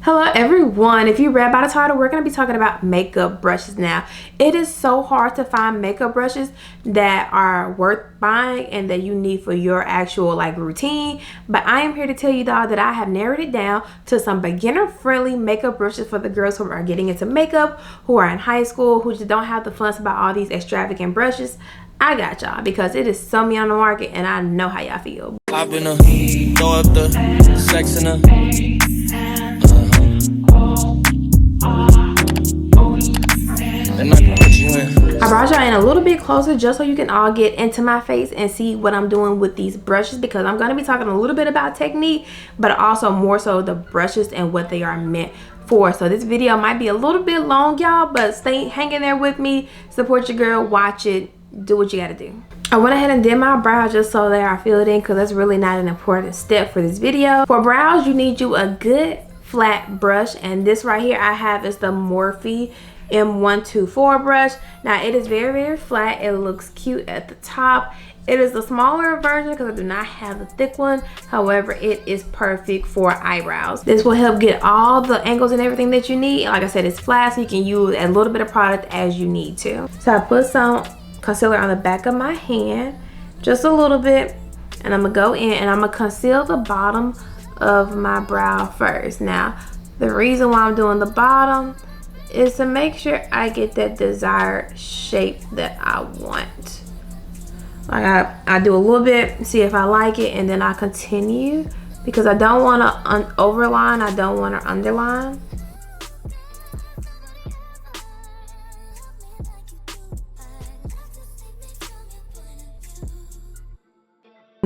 Hello everyone, if you read by the title, we're going to be talking about makeup brushes now. It is so hard to find makeup brushes that are worth buying and that you need for your actual routine, but I am here to tell you though that I have narrowed it down to some beginner friendly makeup brushes for the girls who are getting into makeup, who are in high school, who just don't have the funds about all these extravagant brushes. I got y'all because it is so many on the market and I know how y'all feel. I've been throw up the sex in I brought y'all in a little bit closer just so you can all get into my face and see what I'm doing with these brushes, because I'm going to be talking a little bit about technique, but also more so the brushes and what they are meant for. So this video might be a little bit long, y'all, but stay hanging there with me, support your girl, watch it, do what you got to do. I went ahead and did my brows just so that I filled in, because that's really not an important step for this video. For brows, you need you a good flat brush, and this right here I have is the Morphe M124 brush. Now it is very flat. It looks cute at the top. It is the smaller version because I do not have the thick one. However, it is perfect for eyebrows. This will help get all the angles and everything that you need. Like I said, it's flat, so you can use a little bit of product as you need to. So I put some concealer on the back of my hand, just a little bit, and I'm gonna go in and I'm gonna conceal the bottom of my brow first. Now, the reason why I'm doing the bottom is to make sure I get that desired shape that I want. Like I do a little bit, see if I like it, and then I continue, because I don't want to overline, I don't want to underline.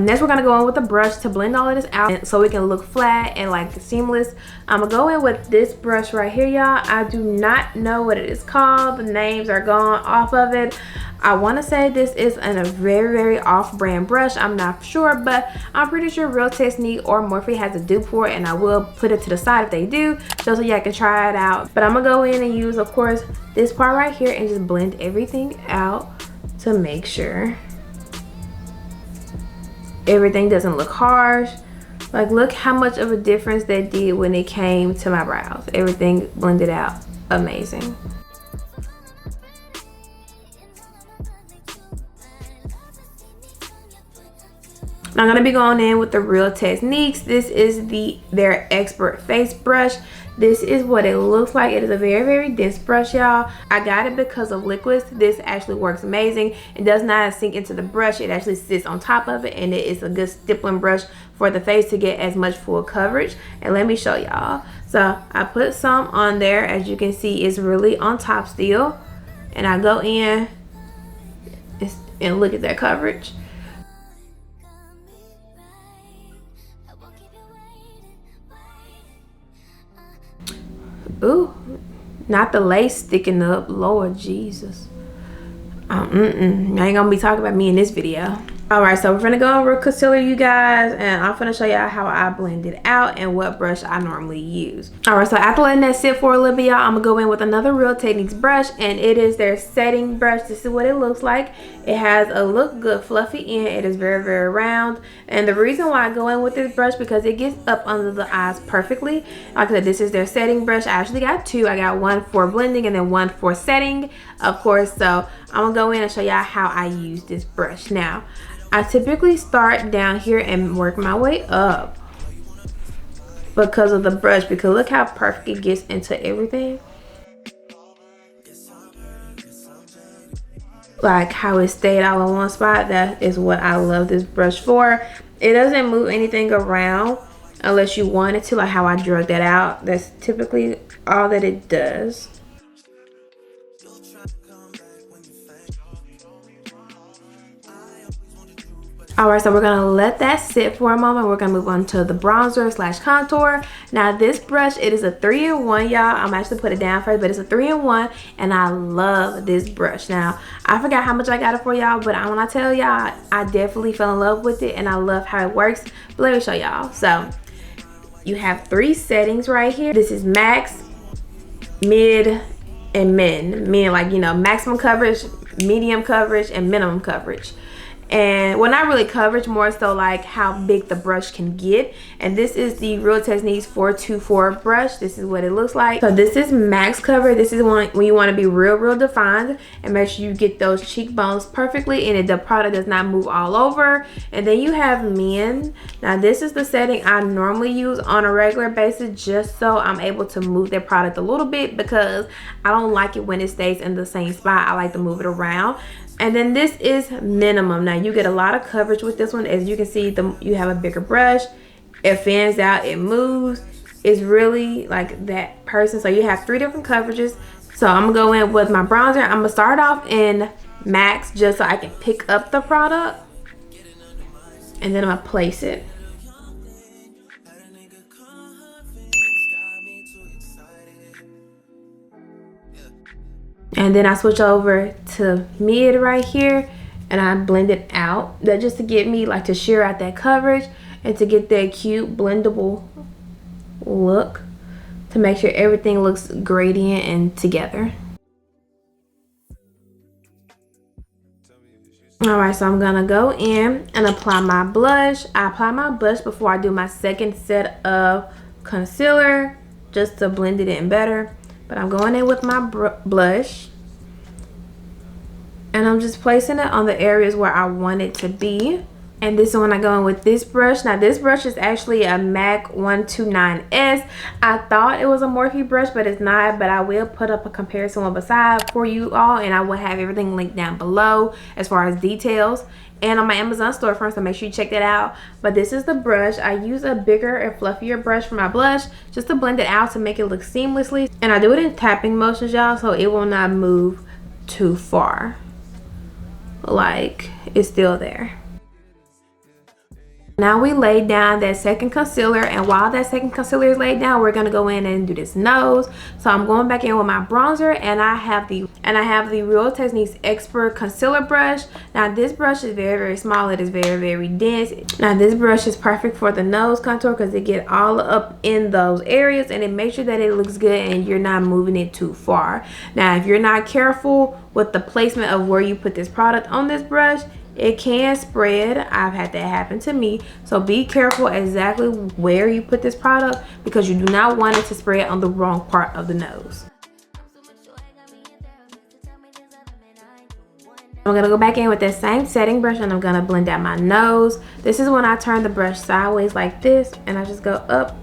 Next, we're gonna go in with a brush to blend all of this out so it can look flat and seamless. I'm gonna go in with this brush right here, y'all. I do not know what it is called. The names are gone off of it. I want to say this is a very off-brand brush. I'm not sure, but I'm pretty sure Real Technique or Morphe has a dupe for it, and I will put it to the side if they do, just so y'all can try it out. But I'm gonna go in and use, of course, this part right here and just blend everything out to make sure everything doesn't look harsh. Look how much of a difference that did when it came to my brows. Everything blended out amazing. I'm gonna be going in with the Real Techniques. This is their Expert Face Brush. This is what it looks like. It is a very dense brush, y'all. I got it because of liquids. This actually works amazing. It does not sink into the brush. It actually sits on top of it, and it is a good stippling brush for the face to get as much full coverage. And let me show y'all. So I put some on there. As you can see, it's really on top still. And I go in and look at that coverage. Ooh, not the lace sticking up, Lord Jesus. I ain't gonna be talking about me in this video. All right, so we're gonna go over concealer, you guys, and I'm gonna show y'all how I blend it out and what brush I normally use. All right, so after letting that sit for a little bit, y'all, I'm gonna go in with another Real Techniques brush, and it is their setting brush. This is what it looks like. It has a look good fluffy end. It is very round, and the reason why I go in with this brush because it gets up under the eyes perfectly. Like I said, this is their setting brush. I actually got two. I got one for blending and then one for setting, of course. So I'm gonna go in and show y'all how I use this brush. Now, I typically start down here and work my way up because of the brush, because look how perfect it gets into everything. Like how it stayed all in one spot. That is what I love this brush for. It doesn't move anything around unless you want it to, like how I drug that out. That's typically all that it does. Alright, so we're going to let that sit for a moment. We're going to move on to the bronzer / contour. Now this brush, it is a 3-in-1, y'all. I'm actually put it down first, but it's a 3-in-1, and I love this brush. Now, I forgot how much I got it for y'all, but when I tell y'all, I definitely fell in love with it, and I love how it works. But let me show y'all. So, you have 3 settings right here. This is max, mid, and min. Min, like, you know, maximum coverage, medium coverage, and minimum coverage. And well, not really coverage, more so like how big the brush can get. And this is the Real Techniques 424 brush. This is what it looks like. So this is max cover. This is when you want to be real defined and make sure you get those cheekbones perfectly and the product does not move all over. And then you have men. Now this is the setting I normally use on a regular basis, just so I'm able to move their product a little bit, because I don't like it when it stays in the same spot. I like to move it around. And then this is minimum. Now you get a lot of coverage with this one. As you can see, you have a bigger brush. It fans out, it moves. It's really like that person. So you have 3 different coverages. So I'm gonna go in with my bronzer. I'm gonna start off in max just so I can pick up the product. And then I'm gonna place it. And then I switch over to mid right here and I blend it out. That just to get me like to sheer out that coverage and to get that cute blendable look, to make sure everything looks gradient and together. Alright, so I'm gonna go in and apply my blush. I apply my blush before I do my second set of concealer, just to blend it in better. But I'm going in with my blush and I'm just placing it on the areas where I want it to be. And this is when I go in with this brush. Now this brush is actually a MAC 129S. I thought it was a Morphe brush, but it's not. But I will put up a comparison one beside for you all, and I will have everything linked down below as far as details and on my Amazon storefront, so make sure you check that out. But this is the brush. I use a bigger and fluffier brush for my blush just to blend it out to make it look seamlessly. And I do it in tapping motions, y'all, so it will not move too far. Like, it's still there. Now we laid down that second concealer, and while that second concealer is laid down, we're gonna go in and do this nose. So I'm going back in with my bronzer, and I have the Real Techniques Expert Concealer Brush. Now this brush is very small. It is very dense. Now this brush is perfect for the nose contour because it get all up in those areas, and it makes sure that it looks good and you're not moving it too far. Now if you're not careful with the placement of where you put this product on this brush, it can spread. I've had that happen to me. So be careful exactly where you put this product, because you do not want it to spread on the wrong part of the nose. I'm gonna go back in with that same setting brush and I'm gonna blend out my nose. This is when I turn the brush sideways like this, and I just go up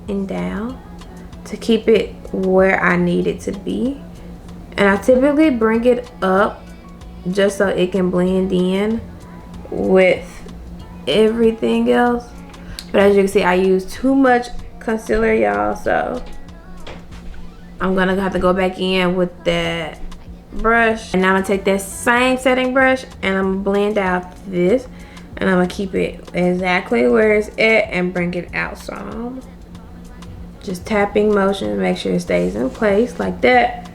and down to keep it where I need it to be. And I typically bring it up just so it can blend in with everything else. But as you can see, I use too much concealer, y'all, so I'm gonna have to go back in with that brush. And now I'm gonna take that same setting brush and I'm gonna blend out this, and I'm gonna keep it exactly where it's at and bring it out some. Just tapping motion, make sure it stays in place like that,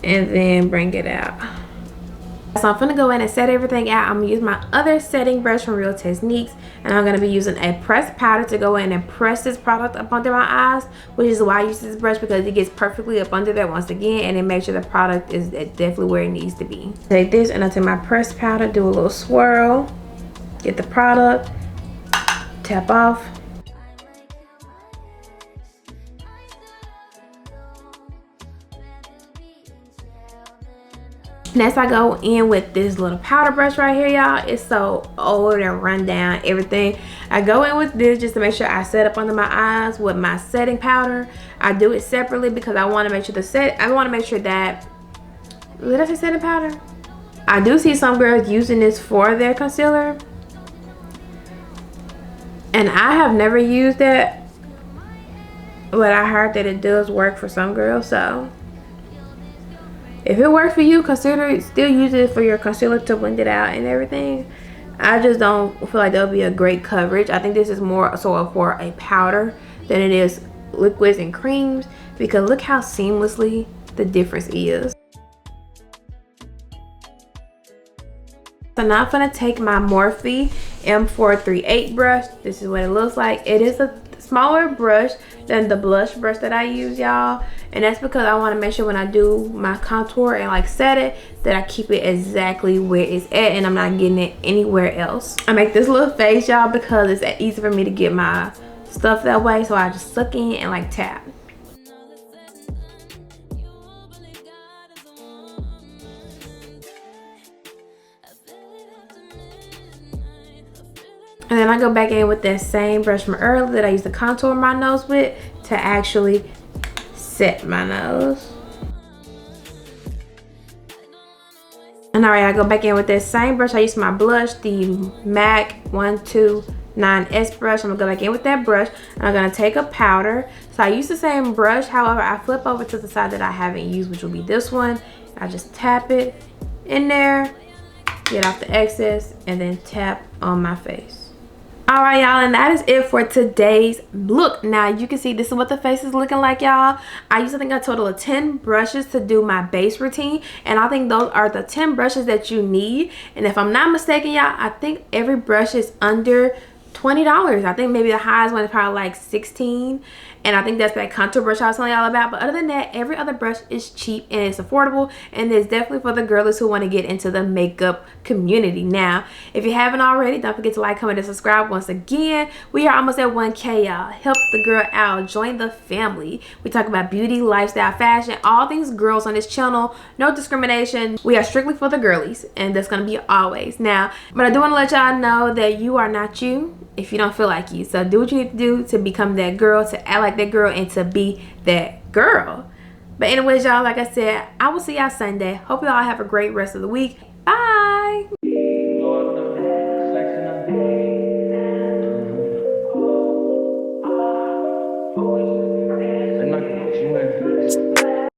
and then bring it out. So I'm gonna go in and set everything out. I'm gonna use my other setting brush from Real Techniques, and I'm gonna be using a pressed powder to go in and press this product up under my eyes, which is why I use this brush, because it gets perfectly up under there once again, and it makes sure the product is definitely where it needs to be. Take this and I take my pressed powder, do a little swirl, get the product, tap off. Next I go in with this little powder brush right here, y'all. It's so old and run down, everything. I go in with this just to make sure I set up under my eyes with my setting powder. I do it separately because I want to make sure that, did I say setting powder? I do see some girls using this for their concealer, and I have never used that, but I heard that it does work for some girls. So if it works for you, consider still use it for your concealer to blend it out and everything. I just don't feel like that'll be a great coverage. I think this is more so for a powder than it is liquids and creams, because look how seamlessly the difference is. So now I'm gonna take my Morphe M403 brush. This is what it looks like. It is a smaller brush than the blush brush that I use, y'all. And that's because I want to make sure when I do my contour and like set it, that I keep it exactly where it's at and I'm not getting it anywhere else. I make this little face, y'all, because it's easy for me to get my stuff that way. So I just suck in and like tap. And then I go back in with that same brush from earlier that I used to contour my nose with to actually set my nose. And alright, I go back in with that same brush. I used my blush, the MAC 129S brush. I'm gonna go back in with that brush. And I'm gonna take a powder. So I use the same brush, however, I flip over to the side that I haven't used, which will be this one. I just tap it in there, get off the excess, and then tap on my face. All right, y'all, and that is it for today's look. Now you can see this is what the face is looking like, y'all. I used to think a total of 10 brushes to do my base routine, and I think those are the 10 brushes that you need. And if I'm not mistaken, y'all, I think every brush is under $20. I think maybe the highest one is probably like 16, and I think that's that contour brush I was telling y'all about. But other than that, every other brush is cheap and it's affordable, and it's definitely for the girlies who want to get into the makeup community. Now, if you haven't already, don't forget to like, comment, and subscribe. Once again, we are almost at 1K, y'all. Help the girl out, join the family. We talk about beauty, lifestyle, fashion, all things girls on this channel. No discrimination. We are strictly for the girlies, and that's gonna be always. Now, but I do want to let y'all know that you are not you if you don't feel like you. So do what you need to do to become that girl, to act like that girl, and to be that girl. But anyways, y'all, like I said, I will see y'all Sunday. Hope y'all have a great rest of the week. Bye.